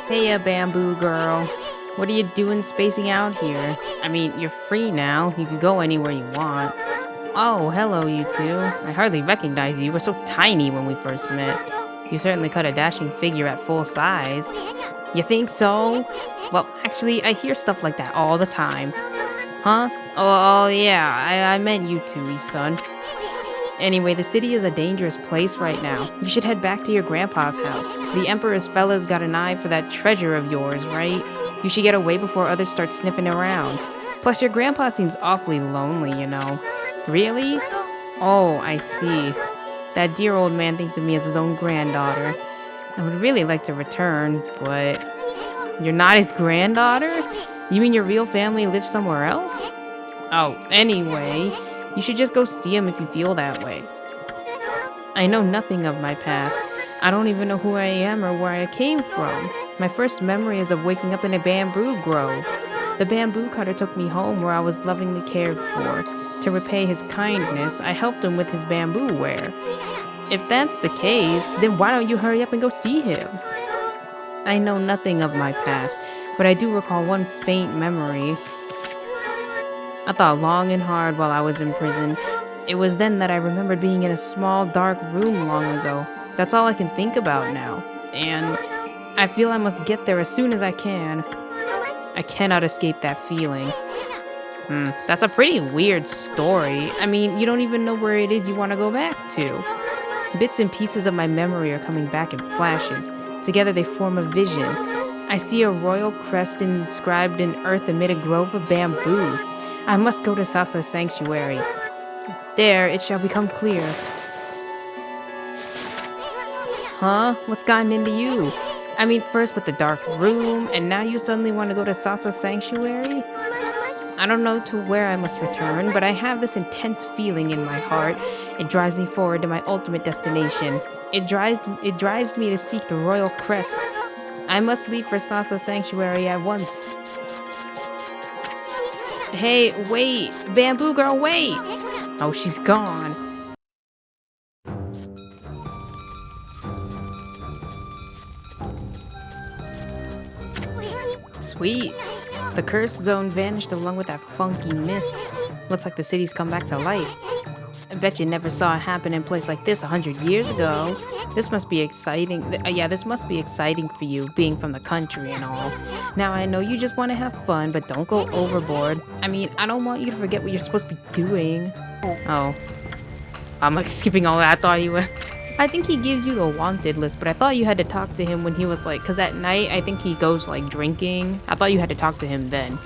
Hey, bamboo girl. What are you doing spacing out here? I mean, you're free now. You can go anywhere you want. Oh, hello, you two. I hardly recognize you. You were so tiny when we first met. You certainly cut a dashing figure at full size. You think so? Well, actually, I hear stuff like that all the time. Huh? Oh yeah, I meant you two, son. Anyway, the city is a dangerous place right now. You should head back to your grandpa's house. The Emperor's fella's got an eye for that treasure of yours, right? You should get away before others start sniffing around. Plus, your grandpa seems awfully lonely, you know. Really? Oh, I see. That dear old man thinks of me as his own granddaughter. I would really like to return, but... You're not his granddaughter? You mean your real family lives somewhere else? Oh, anyway, you should just go see him if you feel that way. I know nothing of my past. I don't even know who I am or where I came from. My first memory is of waking up in a bamboo grove. The bamboo cutter took me home where I was lovingly cared for. To repay his kindness, I helped him with his bamboo ware. If that's the case, then why don't you hurry up and go see him? I know nothing of my past, but I do recall one faint memory. I thought long and hard while I was in prison. It was then that I remembered being in a small, dark room long ago. That's all I can think about now. And I feel I must get there as soon as I can. I cannot escape that feeling. That's a pretty weird story. I mean, you don't even know where it is you want to go back to. Bits and pieces of my memory are coming back in flashes. Together they form a vision. I see a royal crest inscribed in earth amid a grove of bamboo. I must go to Sasa's sanctuary. There, it shall become clear. Huh? What's gotten into you? I mean, first with the dark room, and now you suddenly want to go to Sasa's sanctuary? I don't know to where I must return, but I have this intense feeling in my heart. It drives me forward to my ultimate destination. It drives me to seek the royal crest. I must leave for Sasa's sanctuary at once. Hey, wait! Bamboo girl, wait! Oh, she's gone. Sweet. The cursed zone vanished along with that funky mist. Looks like the city's come back to life. I bet you never saw it happen in a place like this 100 years ago. This must be exciting. This must be exciting for you, being from the country and all. Now, I know you just want to have fun, but don't go overboard. I mean, I don't want you to forget what you're supposed to be doing. Oh. I'm like skipping all that. I thought you were... I think he gives you the wanted list, but I thought you had to talk to him when he was like... Because at night, I think he goes like drinking. I thought you had to talk to him then.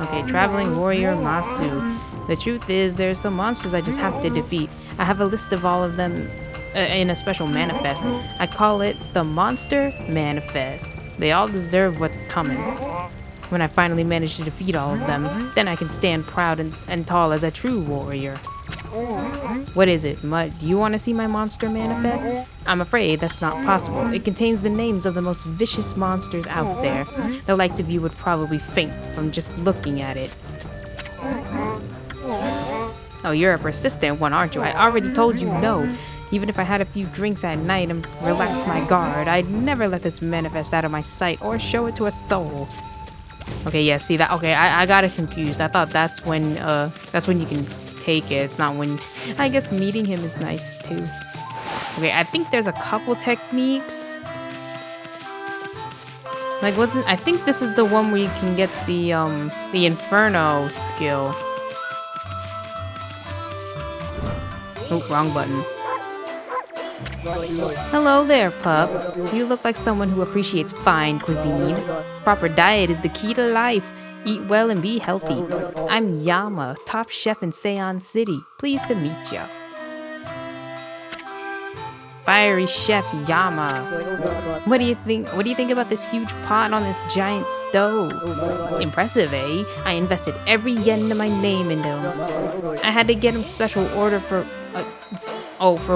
Okay, traveling warrior Masu. The truth is, there's some monsters I just have to defeat. I have a list of all of them in a special manifest. I call it the Monster Manifest. They all deserve what's coming. When I finally manage to defeat all of them, then I can stand proud and tall as a true warrior. What is it, Mutt? Do you want to see my monster manifest? I'm afraid that's not possible. It contains the names of the most vicious monsters out there. The likes of you would probably faint from just looking at it. Oh, you're a persistent one, aren't you? I already told you no. Even if I had a few drinks at night and relaxed my guard, I'd never let this manifest out of my sight or show it to a soul. Okay, yeah, see that? Okay, I got it confused. I thought that's when you can take it. It's not when... I guess meeting him is nice, too. Okay, I think there's a couple techniques. Like, I think this is the one where you can get the Inferno skill. Oh, wrong button. Hello there, pup. You look like someone who appreciates fine cuisine. Proper diet is the key to life. Eat well and be healthy. I'm Yama, top chef in Seon City. Pleased to meet ya. Fiery Chef Yama. What do you think? What do you think about this huge pot on this giant stove? Impressive, eh? I invested every yen of my name into him. I had to get him special order for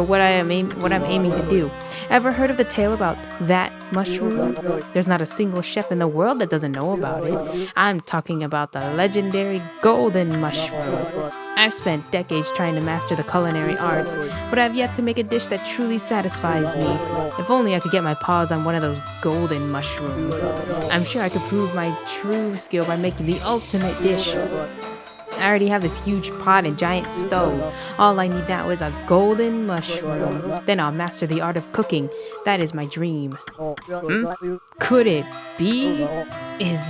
what I'm aiming to do. Ever heard of the tale about that mushroom? There's not a single chef in the world that doesn't know about it. I'm talking about the legendary golden mushroom. I've spent decades trying to master the culinary arts, but I've yet to make a dish that truly satisfies me. If only I could get my paws on one of those golden mushrooms. I'm sure I could prove my true skill by making the ultimate dish. I already have this huge pot and giant stove. All I need now is a golden mushroom. Then I'll master the art of cooking. That is my dream. Could it be? Is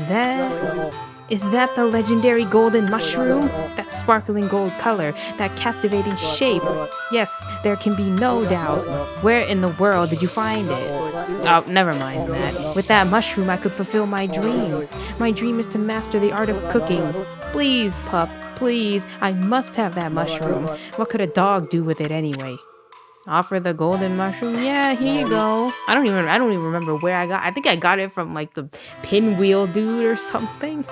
that the legendary golden mushroom? That sparkling gold color, that captivating shape. Yes, there can be no doubt. Where in the world did you find it? Oh, never mind that. With that mushroom, I could fulfill my dream. My dream is to master the art of cooking. Please, pup, please, I must have that mushroom. What could a dog do with it anyway? Offer the golden mushroom? Yeah, here you go. I don't even remember where I think I got it from like the pinwheel dude or something.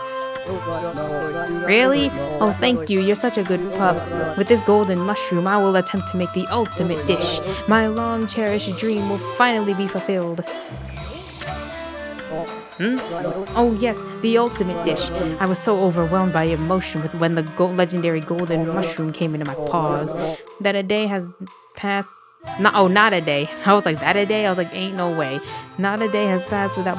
Really? Oh, thank you. You're such a good pup. With this golden mushroom, I will attempt to make the ultimate dish. My long cherished dream will finally be fulfilled. Oh yes, the ultimate dish. I was so overwhelmed by emotion when the legendary golden mushroom came into my paws that a day has passed. Not a day. I was like, that a day? I was like, ain't no way. Not a day has passed without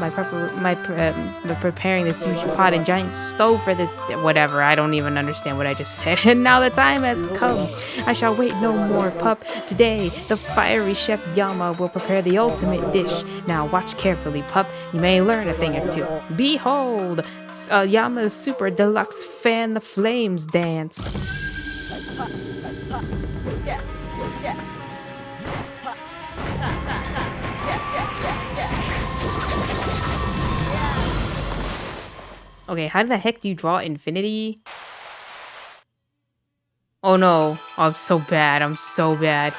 preparing this huge pot and giant stove for this. Whatever. I don't even understand what I just said. And now the time has come. I shall wait no more, pup. Today, the fiery chef Yama will prepare the ultimate dish. Now watch carefully, pup. You may learn a thing or two. Behold, Yama's super deluxe fan the flames dance. Okay, how the heck do you draw infinity? Oh no. Oh, I'm so bad. I'm so bad.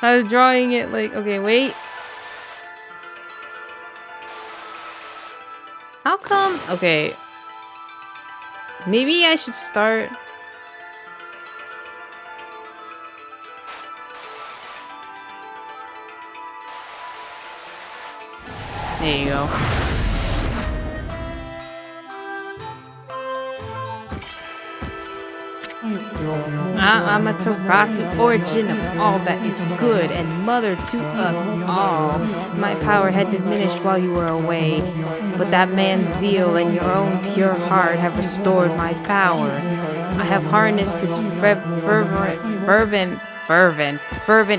I was drawing it like... Okay, wait. How come... Okay. Maybe I should start... There you go. Amaterasu, origin of all that is good and mother to us all. My power had diminished while you were away, but that man's zeal and your own pure heart have restored my power. I have harnessed his fervent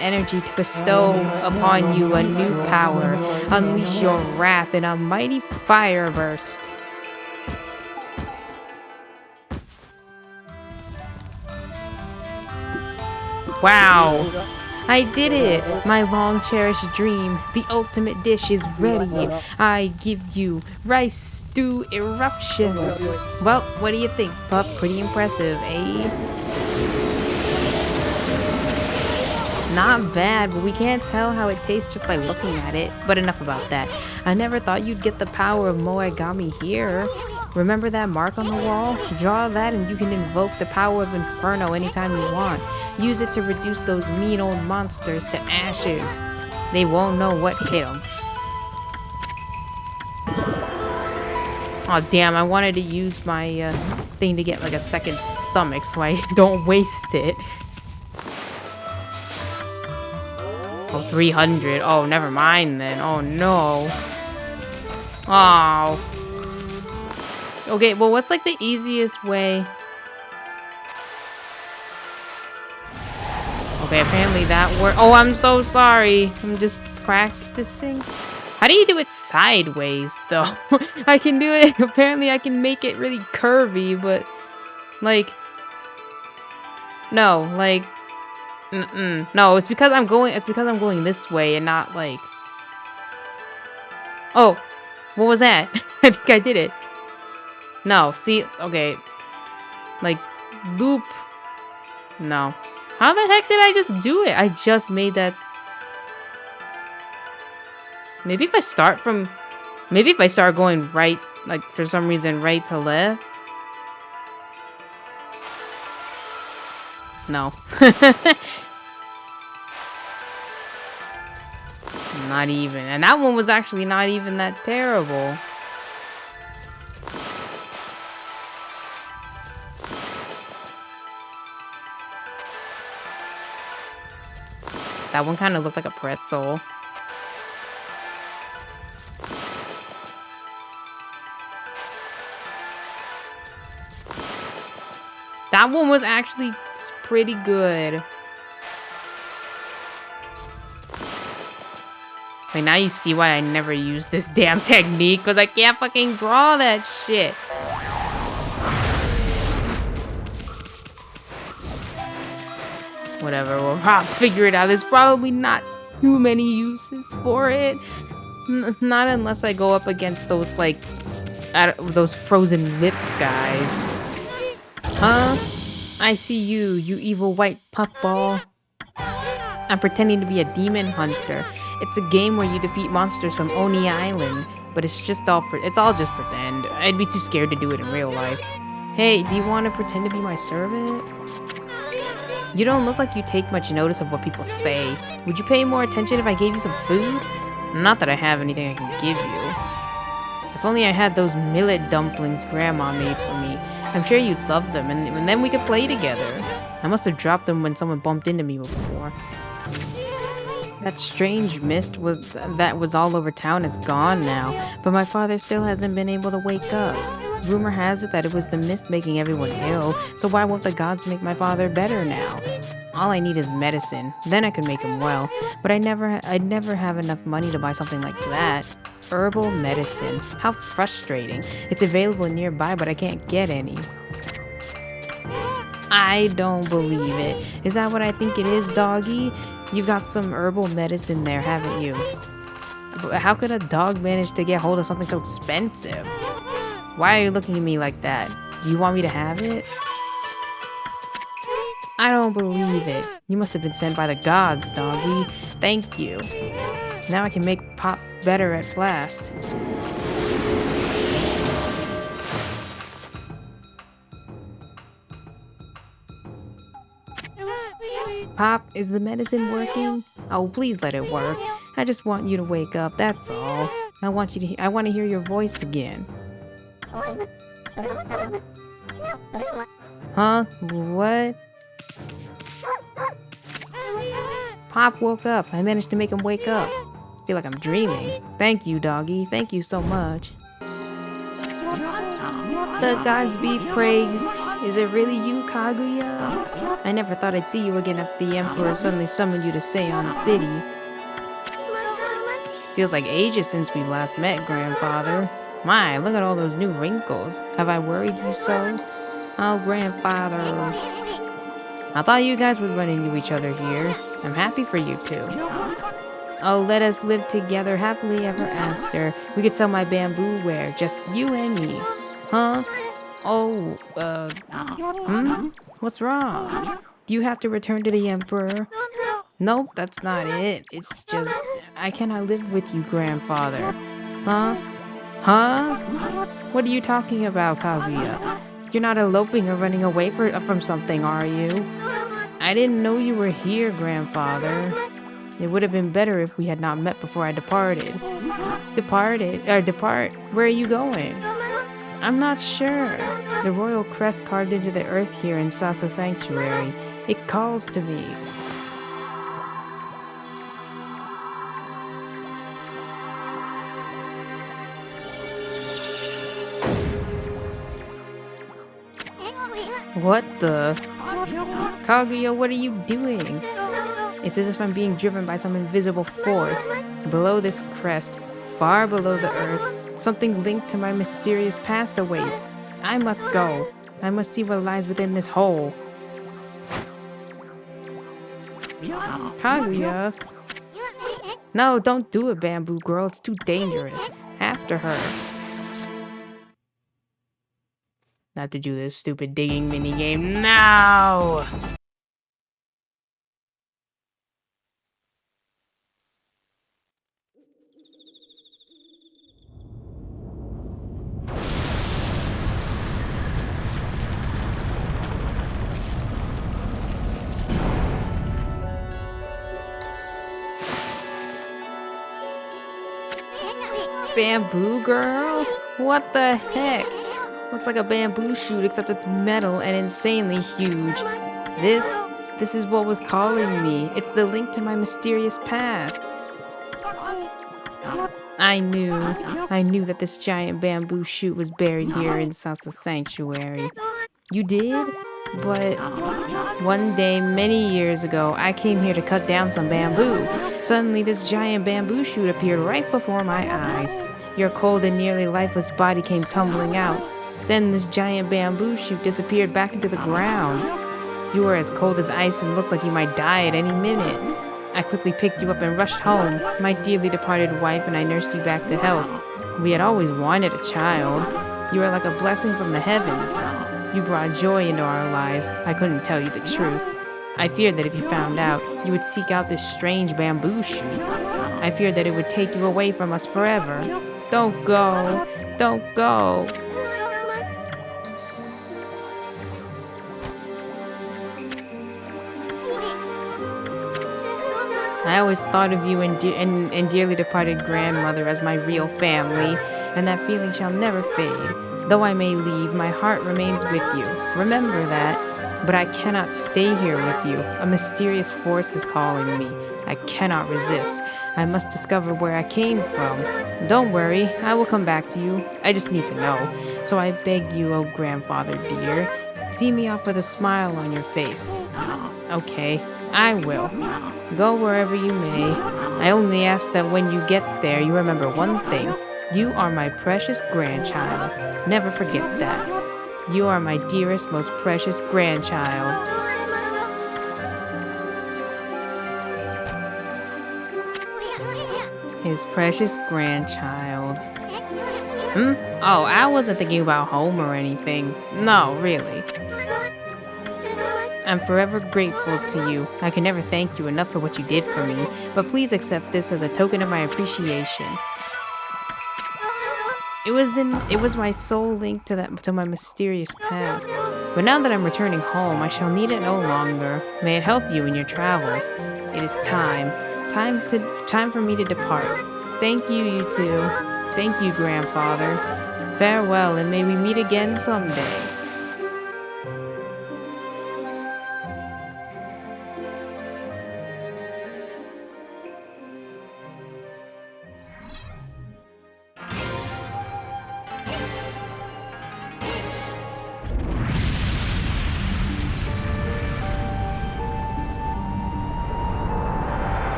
energy to bestow upon you a new power. Unleash your wrath in a mighty fire burst. Wow, I did it! My long cherished dream, the ultimate dish is ready. I give you rice stew eruption. Well, what do you think, pup? Pretty impressive, eh? Not bad, but we can't tell how it tastes just by looking at it. But enough about that. I never thought you'd get the power of Moegami here. Remember that mark on the wall? Draw that and you can invoke the power of Inferno anytime you want. Use it to reduce those mean old monsters to ashes. They won't know what hit them. Oh damn, I wanted to use my thing to get like a second stomach so I don't waste it. Oh, 300. Oh, never mind then. Oh no. Oh. Okay, well, what's like the easiest way? Okay, apparently that worked. Oh, I'm so sorry. I'm just practicing. How do you do it sideways, though? I can do it. Apparently, I can make it really curvy, but like, no, like, no. It's because I'm going. It's because I'm going this way and not like. Oh, what was that? I think I did it. No, see, okay. Like, loop. No. How the heck did I just do it? I just made that. Maybe if I start from... Maybe if I start going right, like, for some reason, right to left. No. Not even. And that one was actually not even that terrible. That one kind of looked like a pretzel. That one was actually pretty good. Like, now you see why I never use this damn technique, because I can't fucking draw that shit. Whatever, we'll figure it out. There's probably not too many uses for it. Not unless I go up against those, like, those frozen lip guys. Huh? I see you, you evil white puffball. I'm pretending to be a demon hunter. It's a game where you defeat monsters from Oni Island, but it's all just pretend. I'd be too scared to do it in real life. Hey, do you want to pretend to be my servant? You don't look like you take much notice of what people say. Would you pay more attention if I gave you some food? Not that I have anything I can give you. If only I had those millet dumplings Grandma made for me. I'm sure you'd love them, and then we could play together. I must have dropped them when someone bumped into me before. That strange mist that was all over town is gone now, but my father still hasn't been able to wake up. Rumor has it that it was the mist making everyone ill, so why won't the gods make my father better now? All I need is medicine, then I could make him well, but I'd never have enough money to buy something like that. Herbal medicine. How frustrating. It's available nearby, but I can't get any. I don't believe it. Is that what I think it is, doggy? You've got some herbal medicine there, haven't you? But how could a dog manage to get hold of something so expensive? Why are you looking at me like that? Do you want me to have it? I don't believe it. You must have been sent by the gods, doggy. Thank you. Now I can make Pop better at last. Pop, is the medicine working? Oh, please let it work. I just want you to wake up, that's all. I want to hear your voice again. Huh? What? Pop woke up. I managed to make him wake up. I feel like I'm dreaming. Thank you, doggy. Thank you so much. The gods be praised. Is it really you, Kaguya? I never thought I'd see you again after the Emperor suddenly summoned you to Seon City. Feels like ages since we last met, Grandfather. My, look at all those new wrinkles. Have I worried you so? Oh, Grandfather. I thought you guys would run into each other here. I'm happy for you two. Oh, let us live together happily ever after. We could sell my bamboo ware, just you and me. Huh? Oh, What's wrong? Do you have to return to the Emperor? Nope, that's not it. It's just, I cannot live with you, Grandfather. Huh? Huh? What are you talking about, Kaguya? You're not eloping or running away from something, are you? I didn't know you were here, Grandfather. It would have been better if we had not met before I departed. Depart? Where are you going? I'm not sure. The royal crest carved into the earth here in Sasa Sanctuary. It calls to me. What the? Kaguya, what are you doing? It's as if I'm being driven by some invisible force. Below this crest, far below the earth, something linked to my mysterious past awaits. I must go. I must see what lies within this hole. Kaguya? No, don't do it, Bamboo Girl. It's too dangerous. After her. Not to do this stupid digging minigame now! Bamboo Girl? What the heck? Looks like a bamboo shoot except it's metal and insanely huge. This This is what was calling me. It's the link to my mysterious past. I knew that this giant bamboo shoot was buried here in Salsa Sanctuary. You did? But one day, many years ago, I came here to cut down some bamboo. Suddenly, this giant bamboo shoot appeared right before my eyes. Your cold and nearly lifeless body came tumbling out. Then this giant bamboo shoot disappeared back into the ground. You were as cold as ice and looked like you might die at any minute. I quickly picked you up and rushed home. My dearly departed wife and I nursed you back to health. We had always wanted a child. You were like a blessing from the heavens. You brought joy into our lives. I couldn't tell you the truth. I feared that if you found out, you would seek out this strange bamboo shoot. I feared that it would take you away from us forever. Don't go. Don't go. I always thought of you and dearly departed grandmother as my real family, and that feeling shall never fade. Though I may leave, my heart remains with you. Remember that. But I cannot stay here with you. A mysterious force is calling me. I cannot resist. I must discover where I came from. Don't worry, I will come back to you. I just need to know. So I beg you, oh grandfather dear, see me off with a smile on your face. Okay, I will. Go wherever you may. I only ask that when you get there, you remember one thing. You are my precious grandchild. Never forget that. You are my dearest, most precious grandchild. His precious grandchild. Oh, I wasn't thinking about home or anything. No, really. I'm forever grateful to you. I can never thank you enough for what you did for me, but please accept this as a token of my appreciation. It was my sole link to my mysterious past. But now that I'm returning home, I shall need it no longer. May it help you in your travels. It is time for me to depart. Thank you, you two. Thank you, grandfather. Farewell, and may we meet again someday.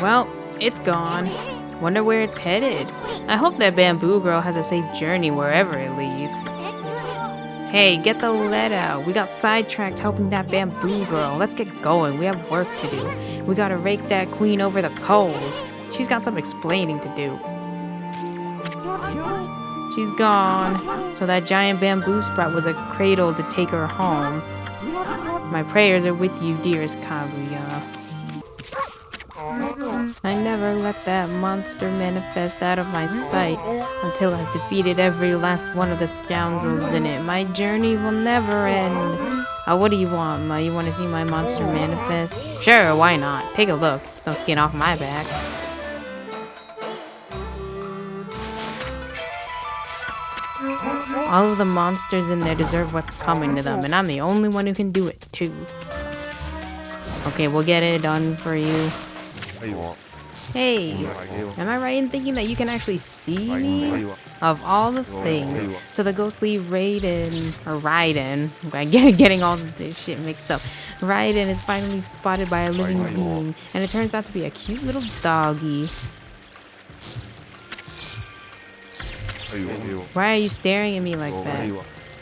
Well, it's gone. Wonder where it's headed. I hope that bamboo girl has a safe journey wherever it leads. Hey, get the lead out. We got sidetracked helping that bamboo girl. Let's get going. We have work to do. We gotta rake that queen over the coals. She's got some explaining to do. She's gone. So that giant bamboo sprout was a cradle to take her home. My prayers are with you, dearest Kaguya. I never let that monster manifest out of my sight until I've defeated every last one of the scoundrels in it. My journey will never end. What do you want, Ma? You want to see my monster manifest? Sure, why not? Take a look. Some skin off my back. All of the monsters in there deserve what's coming to them, and I'm the only one who can do it, too. Okay, we'll get it done for you. Hey, am I right in thinking that you can actually see me? Of all the things. So the ghostly Raiden, I'm getting all this shit mixed up. Raiden is finally spotted by a living being, and it turns out to be a cute little doggy. Why are you staring at me like that?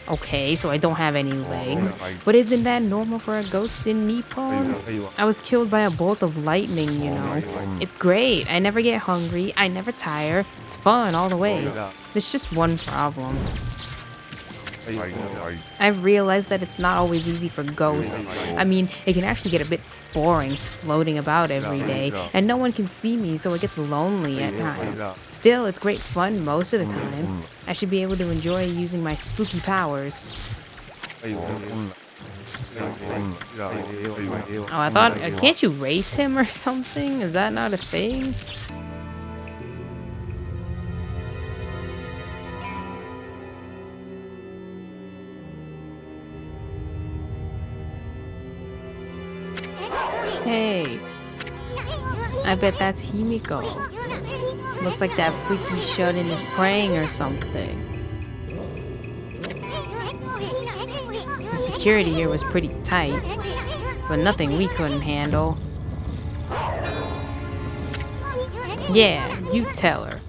Okay, so I don't have any legs. But isn't that normal for a ghost in Nippon? I was killed by a bolt of lightning, you know. It's great. I never get hungry. I never tire. It's fun all the way. There's just one problem. I've realized that it's not always easy for ghosts. I mean, it can actually get a bit boring floating about every day, and no one can see me, so it gets lonely at times. Still, it's great fun most of the time. I should be able to enjoy using my spooky powers. Oh, I thought, can't you race him or something? Is that not a thing? Hey, I bet that's Himiko. Looks like that freaky shut-in is praying or something. The security here was pretty tight, but nothing we couldn't handle. Yeah, you tell her.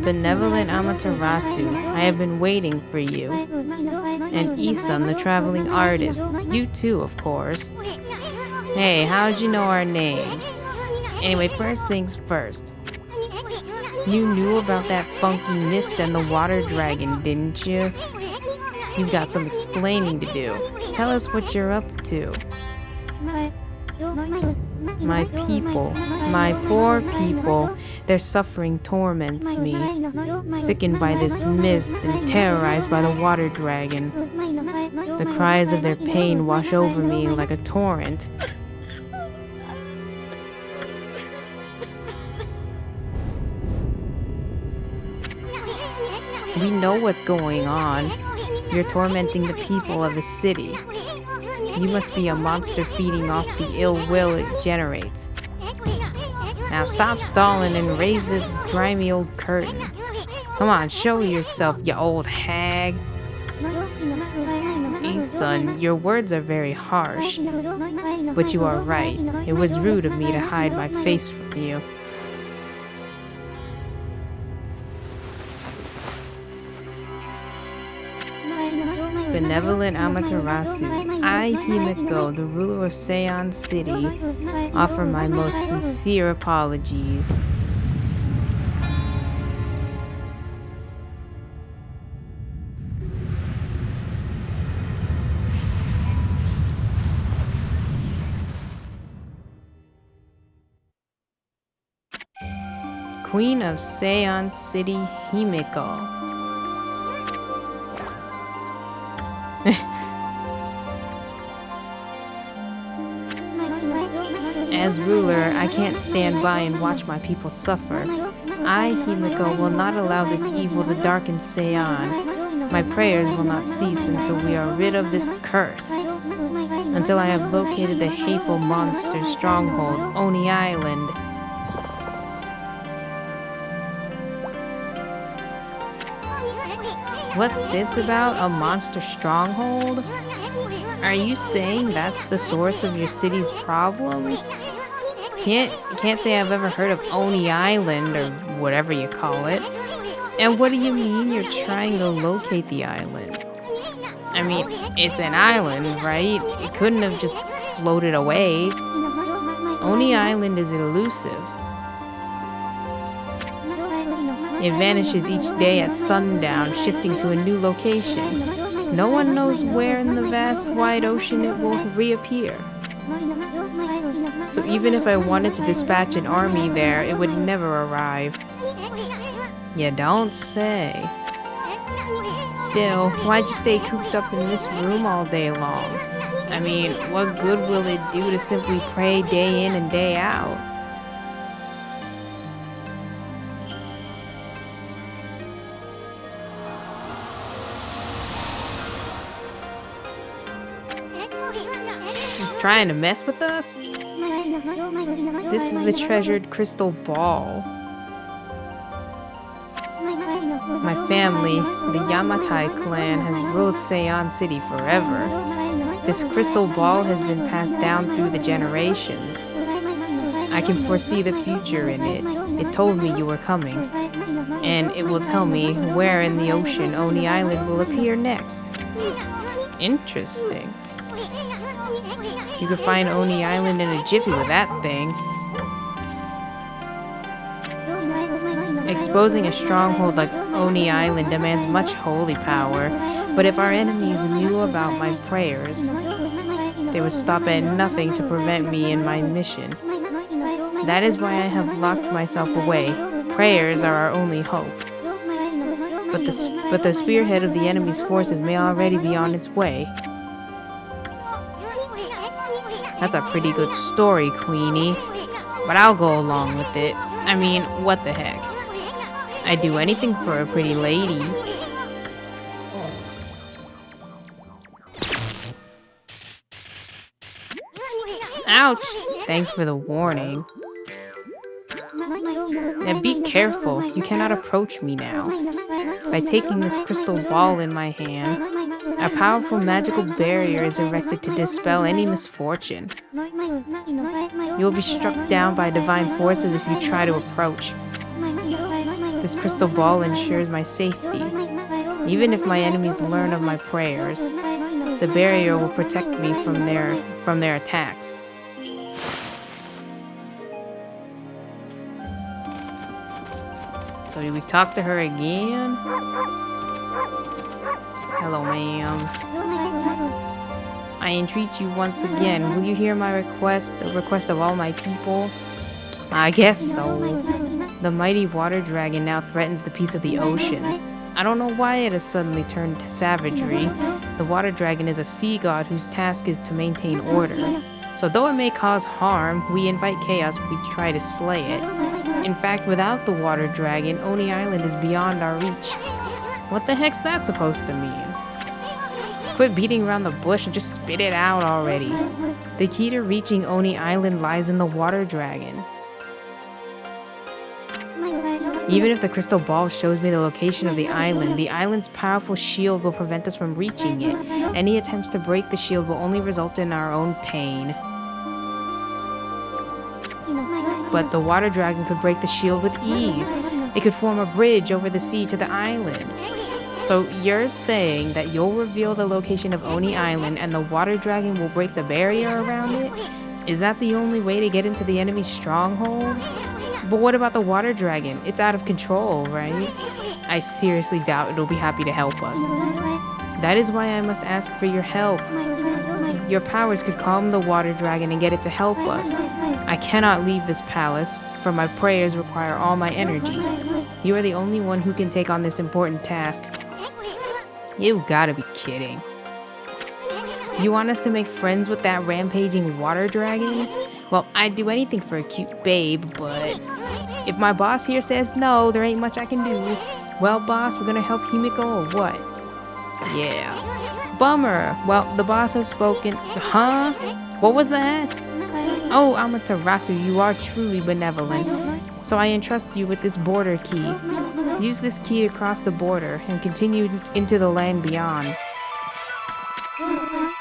Benevolent Amaterasu, I have been waiting for you. And Isan, the traveling artist. You too, of course. Hey, how'd you know our names? Anyway, first things first. You knew about that funky mist and the water dragon, didn't you? You've got some explaining to do. Tell us what you're up to. My people, my poor people, their suffering torments me. Sickened by this mist and terrorized by the water dragon. The cries of their pain wash over me like a torrent. We know what's going on. You're tormenting the people of the city. You must be a monster feeding off the ill will it generates. Now stop stalling and raise this grimy old curtain. Come on, show yourself, you old hag. Isan, your words are very harsh. But you are right. It was rude of me to hide my face from you. Benevolent Amaterasu, I, Himiko, the ruler of Seion City, offer my most sincere apologies. Queen of Seion City, Himiko. As ruler, I can't stand by and watch my people suffer. I, Himiko, will not allow this evil to darken Seion. My prayers will not cease until we are rid of this curse. Until I have located the hateful monster's stronghold, Oni Island. What's this about? A monster stronghold? Are you saying that's the source of your city's problems? Can't say I've ever heard of Oni Island or whatever you call it. And what do you mean you're trying to locate the island? I mean, it's an island, right? It couldn't have just floated away. Oni Island is elusive. It vanishes each day at sundown, shifting to a new location. No one knows where in the vast wide ocean it will reappear. So even if I wanted to dispatch an army there, it would never arrive. You don't say. Still, why'd you stay cooped up in this room all day long? I mean, what good will it do to simply pray day in and day out? Trying to mess with us? This is the treasured crystal ball. My family, the Yamatai clan, has ruled Seion City forever. This crystal ball has been passed down through the generations. I can foresee the future in it. It told me you were coming. And it will tell me where in the ocean Oni Island will appear next. Interesting. You could find Oni Island in a jiffy with that thing. Exposing a stronghold like Oni Island demands much holy power, but if our enemies knew about my prayers, they would stop at nothing to prevent me in my mission. That is why I have locked myself away. Prayers are our only hope. but the spearhead of the enemy's forces may already be on its way. That's a pretty good story, Queenie, but I'll go along with it. I mean, what the heck? I'd do anything for a pretty lady. Ouch! Thanks for the warning. Now be careful, you cannot approach me now. By taking this crystal ball in my hand, a powerful magical barrier is erected to dispel any misfortune. You will be struck down by divine forces if you try to approach. This crystal ball ensures my safety. Even if my enemies learn of my prayers, the barrier will protect me from their attacks. So do we talk to her again? Hello, ma'am. I entreat you once again. Will you hear my request, the request of all my people? I guess so. The mighty water dragon now threatens the peace of the oceans. I don't know why it has suddenly turned to savagery. The water dragon is a sea god whose task is to maintain order. So though it may cause harm, we invite chaos if we try to slay it. In fact, without the water dragon, Oni Island is beyond our reach. What the heck's that supposed to mean? Quit beating around the bush and just spit it out already. The key to reaching Oni Island lies in the water dragon. Even if the crystal ball shows me the location of the island's powerful shield will prevent us from reaching it. Any attempts to break the shield will only result in our own pain. But the water dragon could break the shield with ease. It could form a bridge over the sea to the island. So you're saying that you'll reveal the location of Oni Island and the water dragon will break the barrier around it? Is that the only way to get into the enemy's stronghold? But what about the water dragon? It's out of control, right? I seriously doubt it'll be happy to help us. That is why I must ask for your help. Your powers could calm the water dragon and get it to help us. I cannot leave this palace, for my prayers require all my energy. You are the only one who can take on this important task. You've gotta be kidding. You want us to make friends with that rampaging water dragon? Well, I'd do anything for a cute babe, but if my boss here says no, there ain't much I can do. Well, boss, we're gonna help Himiko or what? Yeah. Bummer. Well, the boss has spoken. Huh? What was that? Oh, Amaterasu, you are truly benevolent. So I entrust you with this border key. Use this key to cross the border and continue into the land beyond.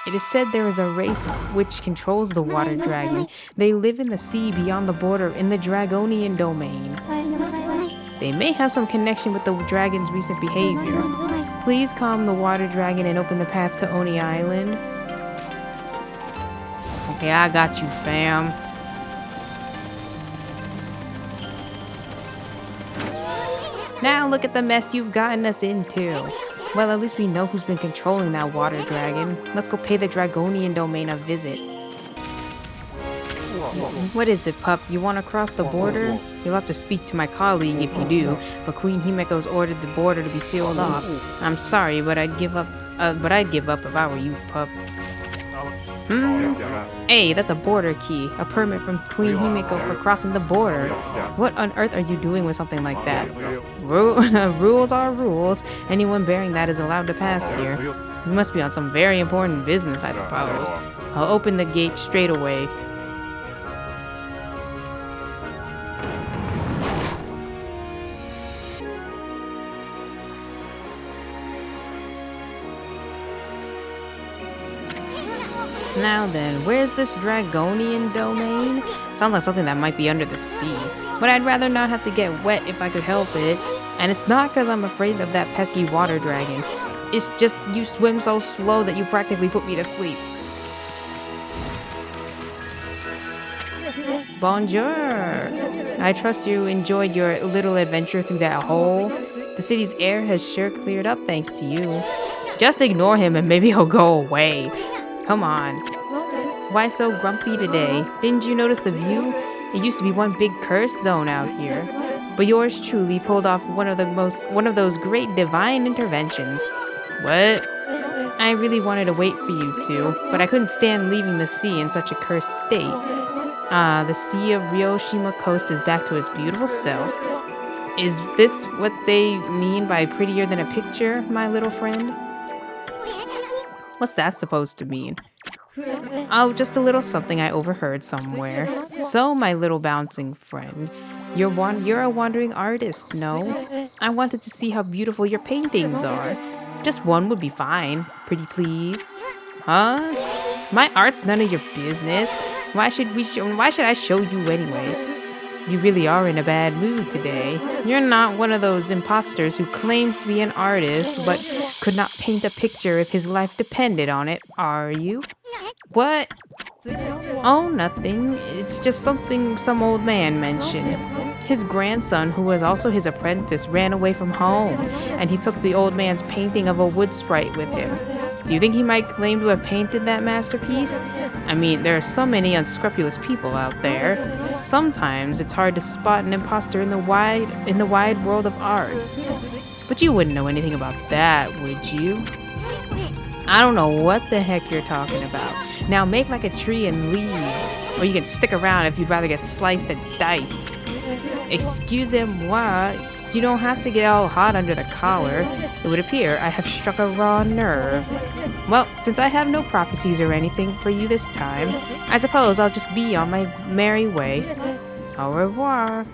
It is said there is a race which controls the water dragon. They live in the sea beyond the border in the Dragonian domain. They may have some connection with the dragon's recent behavior. Please calm the water dragon and open the path to Oni Island. Okay, I got you, fam. Now look at the mess you've gotten us into. Well, at least we know who's been controlling that water dragon. Let's go pay the Dragonian domain a visit. What is it, pup? You want to cross the border? You'll have to speak to my colleague if you do, but Queen Himiko's ordered the border to be sealed off. I'm sorry, but I'd give up if I were you, pup. Hey, that's a border key, a permit from Queen Himiko for crossing the border. What on earth are you doing with something like that? Rules are rules. Anyone bearing that is allowed to pass here. You must be on some very important business, I suppose. I'll open the gate straight away. Now then, where's this Dragonian domain? Sounds like something that might be under the sea. But I'd rather not have to get wet if I could help it. And it's not because I'm afraid of that pesky water dragon. It's just you swim so slow that you practically put me to sleep. Bonjour! I trust you enjoyed your little adventure through that hole. The city's air has sure cleared up thanks to you. Just ignore him and maybe he'll go away. Come on. Why so grumpy today? Didn't you notice the view? It used to be one big curse zone out here. but yours truly pulled off one of those great divine interventions. What? I really wanted to wait for you two, but I couldn't stand leaving the sea in such a cursed state. The sea of Ryoshima Coast is back to its beautiful self. Is this what they mean by prettier than a picture, my little friend? What's that supposed to mean? Oh, just a little something I overheard somewhere. So, my little bouncing friend, you're a wandering artist, no? I wanted to see how beautiful your paintings are. Just one would be fine. Pretty please. Huh? My art's none of your business. Why should I show you anyway? You really are in a bad mood today. You're not one of those imposters who claims to be an artist but could not paint a picture if his life depended on it, are you? What? Oh, nothing. It's just something some old man mentioned. His grandson, who was also his apprentice, ran away from home, and he took the old man's painting of a wood sprite with him. Do you think he might claim to have painted that masterpiece? I mean, there are so many unscrupulous people out there. Sometimes it's hard to spot an imposter in the wide world of art. But you wouldn't know anything about that, would you? I don't know what the heck you're talking about. Now make like a tree and leave. Or you can stick around if you'd rather get sliced and diced. Excusez-moi, you don't have to get all hot under the collar. It would appear I have struck a raw nerve. Well, since I have no prophecies or anything for you this time, I suppose I'll just be on my merry way. Au revoir.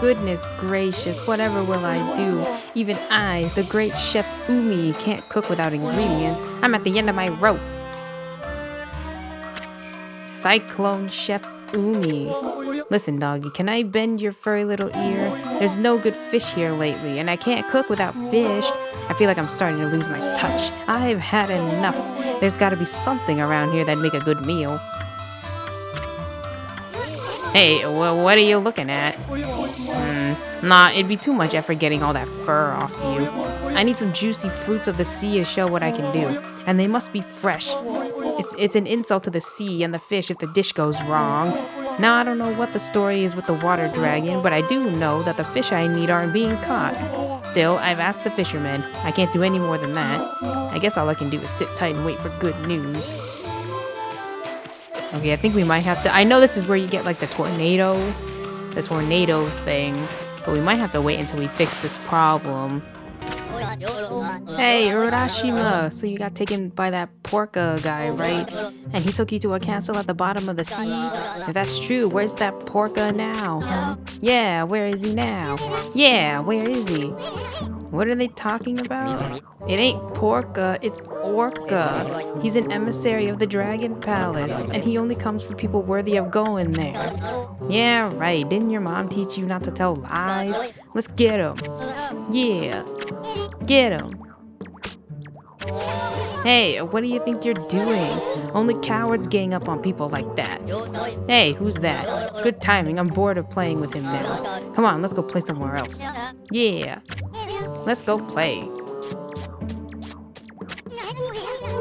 Goodness gracious, whatever will I do? Even I, the great Chef Umi, can't cook without ingredients. I'm at the end of my rope. Cyclone Chef Umi. Listen, doggy, can I bend your furry little ear? There's no good fish here lately, and I can't cook without fish. I feel like I'm starting to lose my touch. I've had enough. There's gotta be something around here that'd make a good meal. Hey, what are you looking at? Nah, it'd be too much effort getting all that fur off you. I need some juicy fruits of the sea to show what I can do, and they must be fresh. It's an insult to the sea and the fish if the dish goes wrong. Now, I don't know what the story is with the water dragon, but I do know that the fish I need aren't being caught. Still, I've asked the fisherman. I can't do any more than that. I guess all I can do is sit tight and wait for good news. Okay, I think we might have to... I know this is where you get, like, the tornado thing, but we might have to wait until we fix this problem. Hey, Urashima! So you got taken by that Porka guy, right? And he took you to a castle at the bottom of the sea? If that's true, where's that Porka now? Huh? Yeah, where is he now? Yeah, where is he? What are they talking about? It ain't Porka, it's Orca. He's an emissary of the Dragon Palace, and he only comes for people worthy of going there. Yeah, right. Didn't your mom teach you not to tell lies? Let's get him. Yeah. Get him. Hey, what do you think you're doing? Only cowards gang up on people like that. Hey, who's that? Good timing. I'm bored of playing with him now. Come on, let's go play somewhere else. Yeah. Let's go play.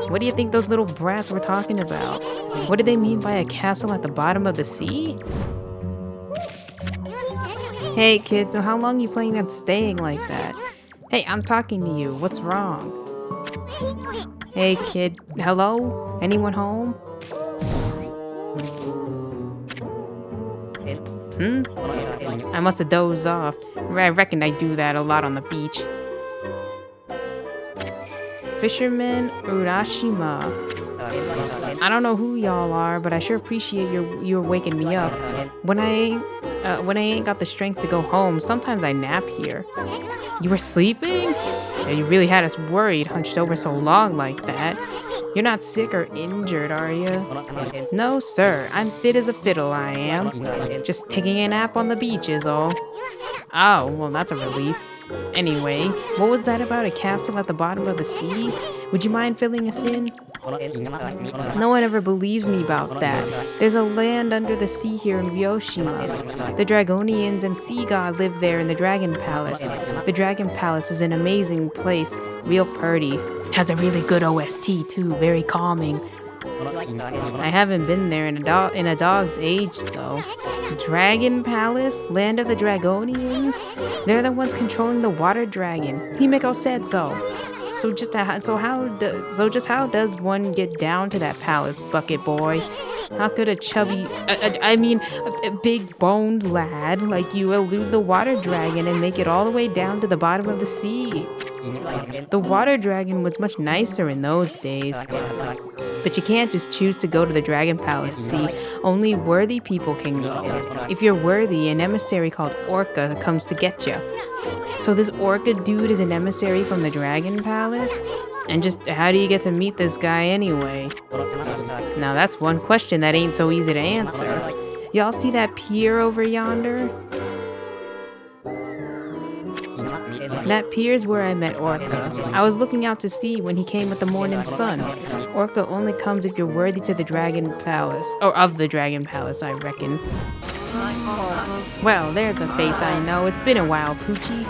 What do you think those little brats were talking about? What do they mean by a castle at the bottom of the sea? Hey, kid, so how long you planning on staying like that? Hey, I'm talking to you. What's wrong? Hey, kid. Hello? Anyone home? I must have dozed off. I reckon I do that a lot on the beach. Fisherman Urashima. I don't know who y'all are, but I sure appreciate you waking me up. When I ain't got the strength to go home, sometimes I nap here. You were sleeping? Yeah, you really had us worried, hunched over so long like that. You're not sick or injured, are you? No, sir. I'm fit as a fiddle, I am. Just taking a nap on the beach is all. Oh, well, that's a relief. Anyway, what was that about a castle at the bottom of the sea? Would you mind filling us in? No one ever believes me about that. There's a land under the sea here in Ryoshima. The Dragonians and Sea God live there in the Dragon Palace. The Dragon Palace is an amazing place, real pretty. Has a really good OST too, very calming. I haven't been there in a dog's age, though. Dragon Palace, land of the Dragonians. They're the ones controlling the water dragon. Himeko said so. So just how does one get down to that palace, bucket boy? How could a chubby, a big-boned lad like you elude the water dragon and make it all the way down to the bottom of the sea? The water dragon was much nicer in those days. But you can't just choose to go to the Dragon Palace, see? Only worthy people can go. If you're worthy, an emissary called Orca comes to get you. So this Orca dude is an emissary from the Dragon Palace? And just how do you get to meet this guy anyway? Now that's one question that ain't so easy to answer. Y'all see that pier over yonder? That pier's where I met Orca. I was looking out to sea when he came with the morning sun. Orca only comes if you're worthy to the Dragon Palace. Or of the Dragon Palace, I reckon. Well, there's a face I know. It's been a while, Poochie.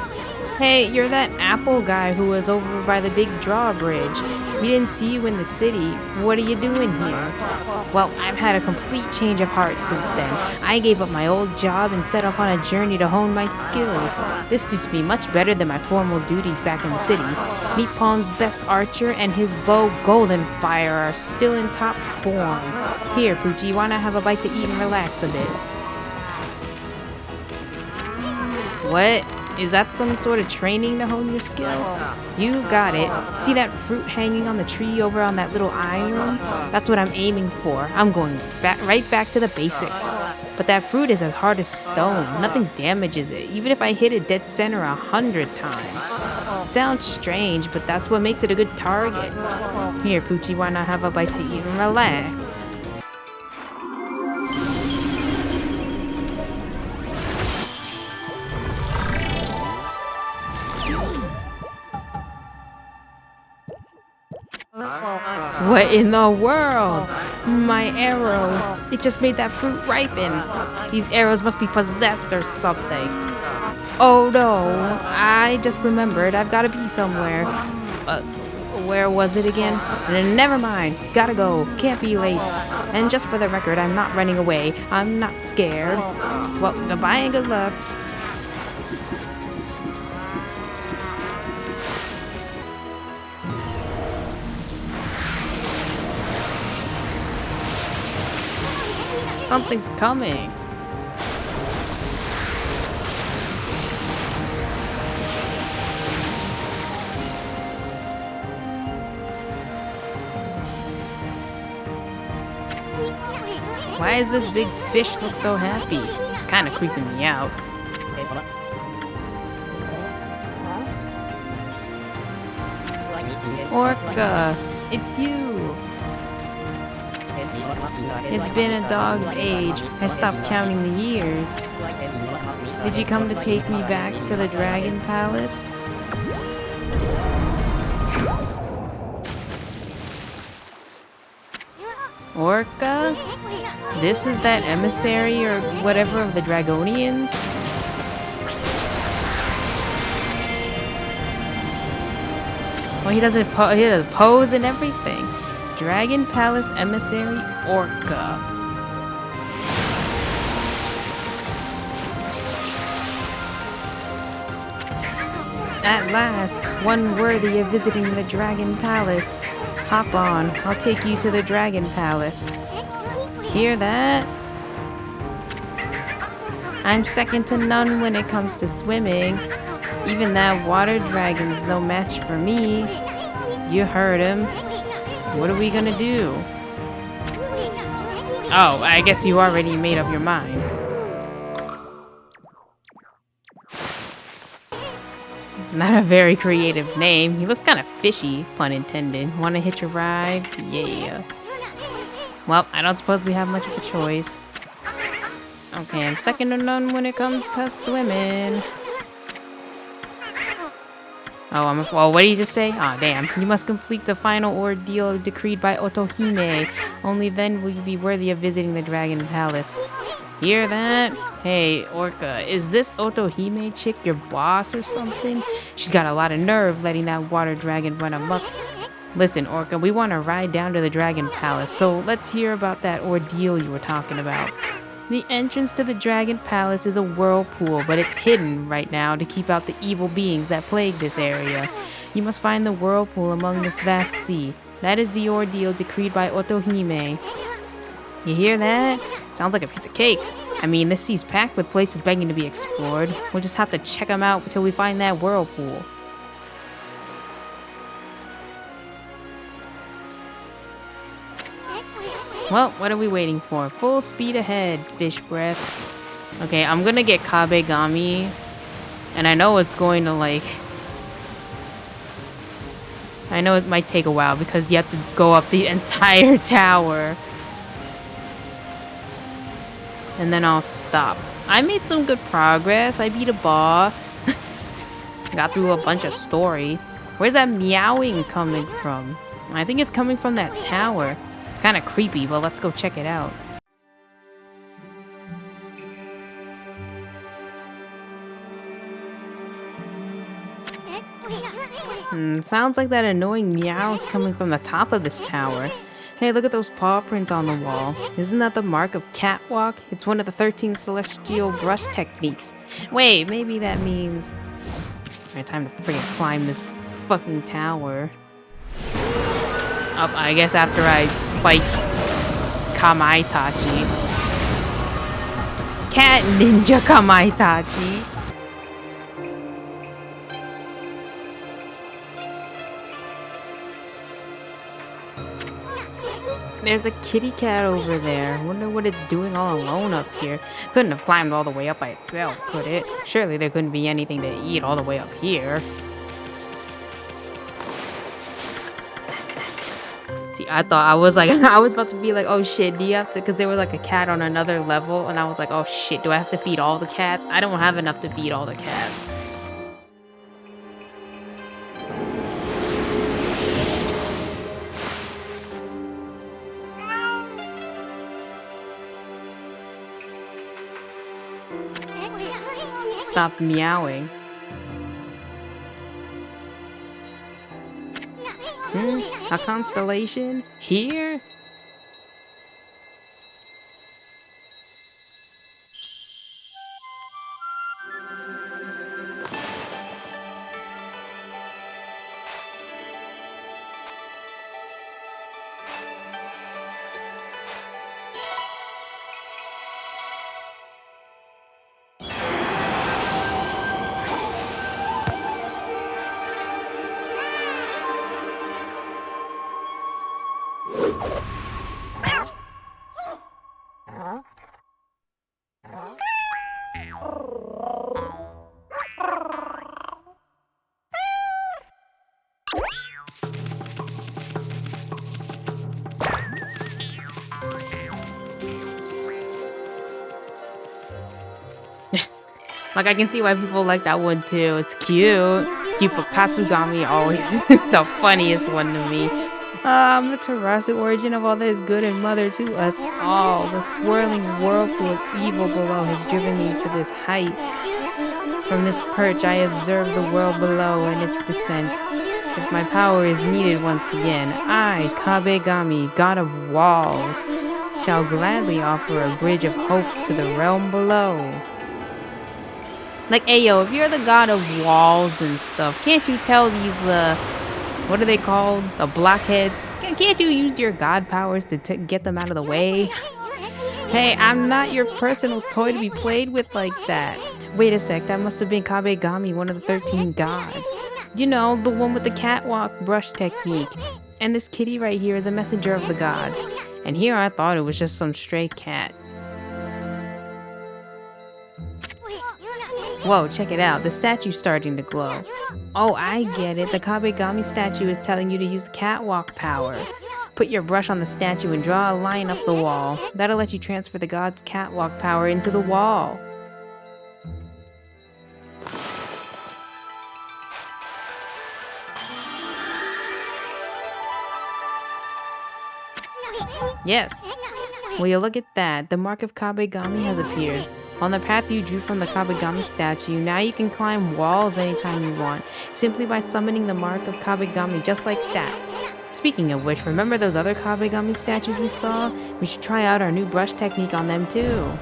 Hey, you're that Apple guy who was over by the big drawbridge. We didn't see you in the city. What are you doing here? Well, I've had a complete change of heart since then. I gave up my old job and set off on a journey to hone my skills. This suits me much better than my formal duties back in the city. Meet Palm's best archer and his bow Golden Fire are still in top form. Here, Poochie, wanna have a bite to eat and relax a bit? What? Is that some sort of training to hone your skill? You got it. See that fruit hanging on the tree over on that little island? That's what I'm aiming for. I'm going right back to the basics. But that fruit is as hard as stone. Nothing damages it, even if I hit it dead center 100 times. Sounds strange, but that's what makes it a good target. Here, Poochie, why not have a bite to eat and relax? What in the world? My arrow. It just made that fruit ripen. These arrows must be possessed or something. Oh no, I just remembered. I've got to be somewhere. Where was it again? Never mind. Gotta go. Can't be late. And just for the record, I'm not running away. I'm not scared. Well, goodbye and good luck. Something's coming. Why does this big fish look so happy? It's kind of creeping me out. Orca, it's you. It's been a dog's age. I stopped counting the years. Did you come to take me back to the Dragon Palace? Orca? This is that emissary or whatever of the Dragonians? Well, he does a pose and everything. Dragon Palace Emissary Orca. At last, one worthy of visiting the Dragon Palace. Hop on, I'll take you to the Dragon Palace. Hear that? I'm second to none when it comes to swimming. Even that water dragon's no match for me. You heard him. What are we gonna do? Oh, I guess you already made up your mind. Not a very creative name. He looks kind of fishy, pun intended. Wanna hitch a ride? Yeah. Well, I don't suppose we have much of a choice. Okay, I'm second to none when it comes to swimming. Oh, well, what did you just say? Aw, damn. You must complete the final ordeal decreed by Otohime. Only then will you be worthy of visiting the Dragon Palace. Hear that? Hey, Orca, is this Otohime chick your boss or something? She's got a lot of nerve letting that water dragon run amok. Listen, Orca, we want to ride down to the Dragon Palace, so let's hear about that ordeal you were talking about. The entrance to the Dragon Palace is a whirlpool, but it's hidden right now to keep out the evil beings that plague this area. You must find the whirlpool among this vast sea. That is the ordeal decreed by Otohime. You hear that? Sounds like a piece of cake. I mean, this sea's packed with places begging to be explored. We'll just have to check them out until we find that whirlpool. Well, what are we waiting for? Full speed ahead, fish breath. Okay, I'm gonna get Kabegami. And I know it's going to I know it might take a while because you have to go up the entire tower. And then I'll stop. I made some good progress. I beat a boss. Got through a bunch of story. Where's that meowing coming from? I think it's coming from that tower. It's kind of creepy, but let's go check it out. Sounds like that annoying meow is coming from the top of this tower. Hey, look at those paw prints on the wall. Isn't that the mark of catwalk? It's one of the 13 celestial brush techniques. Wait, maybe that means... Alright, time to freaking climb this fucking tower. Up, I guess after I fight Kamaitachi. Cat Ninja Kamaitachi. There's a kitty cat over there. Wonder what it's doing all alone up here. Couldn't have climbed all the way up by itself, could it? Surely there couldn't be anything to eat all the way up here. See, I thought I was about to be like, oh shit, do you have to, because there was like a cat on another level, and I was like, oh shit, do I have to feed all the cats? I don't have enough to feed all the cats. Stop meowing. A constellation? Here? Like, I can see why people like that one too. It's cute. It's cute, but Katsugami always the funniest one to me. The Tarasu origin of all that is good and mother to us all. The swirling whirlpool of evil below has driven me to this height. From this perch I observe the world below and its descent. If my power is needed once again, I, Kabegami, god of walls, shall gladly offer a bridge of hope to the realm below. Like, ayo, if you're the god of walls and stuff, can't you tell these, what are they called? The blockheads? Can't you use your god powers to get them out of the way? Hey, I'm not your personal toy to be played with like that. Wait a sec, that must have been Kabegami, one of the 13 gods. You know, the one with the catwalk brush technique. And this kitty right here is a messenger of the gods. And here I thought it was just some stray cat. Whoa, check it out. The statue's starting to glow. Oh, I get it. The Kabegami statue is telling you to use the catwalk power. Put your brush on the statue and draw a line up the wall. That'll let you transfer the god's catwalk power into the wall. Yes. Will you look at that? The mark of Kabegami has appeared. On the path you drew from the Kabegami statue, now you can climb walls anytime you want, simply by summoning the mark of Kabegami just like that. Speaking of which, remember those other Kabegami statues we saw? We should try out our new brush technique on them too.